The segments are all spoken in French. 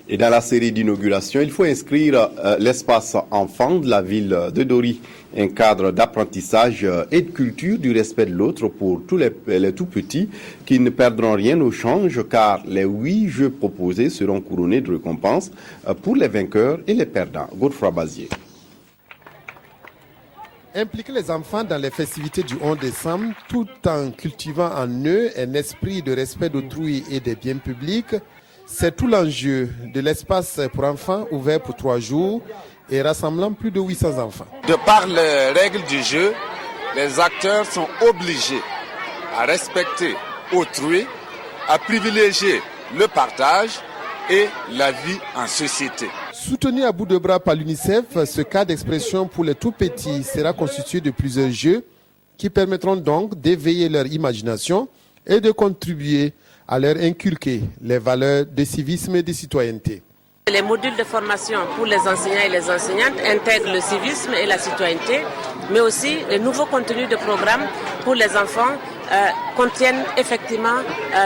Et dans la série d'inauguration, il faut inscrire l'espace enfant de la ville de Dori, un cadre d'apprentissage et de culture du respect de l'autre pour tous les tout petits qui ne perdront rien au change car les 8 jeux proposés seront couronnés de récompenses pour les vainqueurs et les perdants. Godefroy Bazier. Impliquer les enfants dans les festivités du 11 décembre tout en cultivant en eux un esprit de respect d'autrui et des biens publics, c'est tout l'enjeu de l'espace pour enfants ouvert pour 3 jours et rassemblant plus de 800 enfants. De par les règles du jeu, les acteurs sont obligés à respecter autrui, à privilégier le partage et la vie en société. Soutenu à bout de bras par l'UNICEF, ce cas d'expression pour les tout petits sera constitué de plusieurs jeux qui permettront donc d'éveiller leur imagination et de contribuer à leur inculquer les valeurs de civisme et de citoyenneté. Les modules de formation pour les enseignants et les enseignantes intègrent le civisme et la citoyenneté, mais aussi les nouveaux contenus de programme pour les enfants contiennent effectivement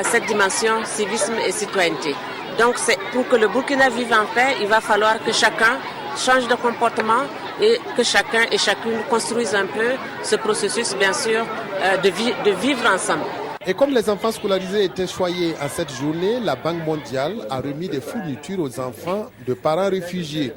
cette dimension civisme et citoyenneté. Donc pour que le Burkina vive en paix, il va falloir que chacun change de comportement et que chacun et chacune construise un peu ce processus, bien sûr, de vivre ensemble. Et comme les enfants scolarisés étaient choyés à cette journée, la Banque mondiale a remis des fournitures aux enfants de parents réfugiés.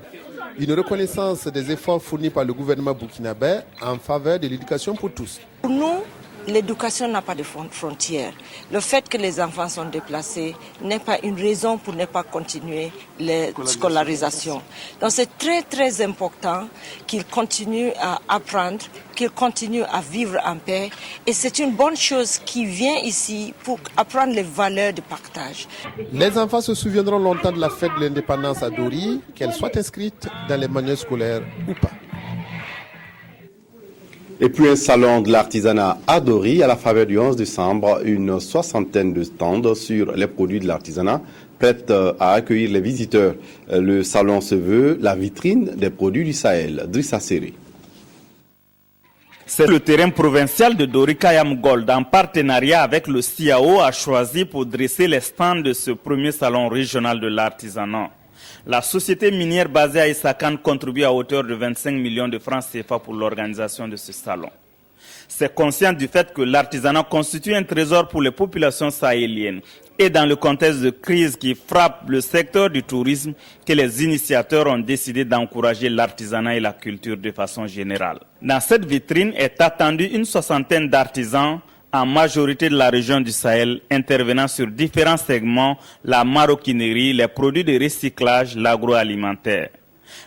Une reconnaissance des efforts fournis par le gouvernement burkinabé en faveur de l'éducation pour tous. Pour nous, l'éducation n'a pas de frontières. Le fait que les enfants sont déplacés n'est pas une raison pour ne pas continuer la scolarisation. Donc c'est très très important qu'ils continuent à apprendre, qu'ils continuent à vivre en paix. Et c'est une bonne chose qui vient ici pour apprendre les valeurs de partage. Les enfants se souviendront longtemps de la fête de l'indépendance à Dori, qu'elle soit inscrite dans les manuels scolaires ou pas. Et puis un salon de l'artisanat à Dori à la faveur du 11 décembre, une 60aine de stands sur les produits de l'artisanat prêts à accueillir les visiteurs. Le salon se veut la vitrine des produits du Sahel. Drissa Seri. C'est le terrain provincial de Dori Kayam Gold, en partenariat avec le CIAO, a choisi pour dresser les stands de ce premier salon régional de l'artisanat. La société minière basée à Isakan contribue à hauteur de 25 millions de francs CFA pour l'organisation de ce salon. C'est conscient du fait que l'artisanat constitue un trésor pour les populations sahéliennes et dans le contexte de crise qui frappe le secteur du tourisme que les initiateurs ont décidé d'encourager l'artisanat et la culture de façon générale. Dans cette vitrine est attendue une 60aine d'artisans en majorité de la région du Sahel, intervenant sur différents segments, la maroquinerie, les produits de recyclage, l'agroalimentaire.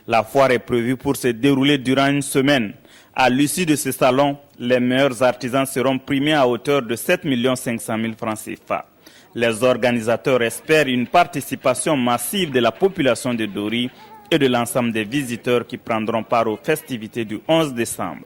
La foire est prévue pour se dérouler durant une semaine. À l'issue de ce salon, les meilleurs artisans seront primés à hauteur de 7 500 000 francs CFA. Les organisateurs espèrent une participation massive de la population de Dori et de l'ensemble des visiteurs qui prendront part aux festivités du 11 décembre.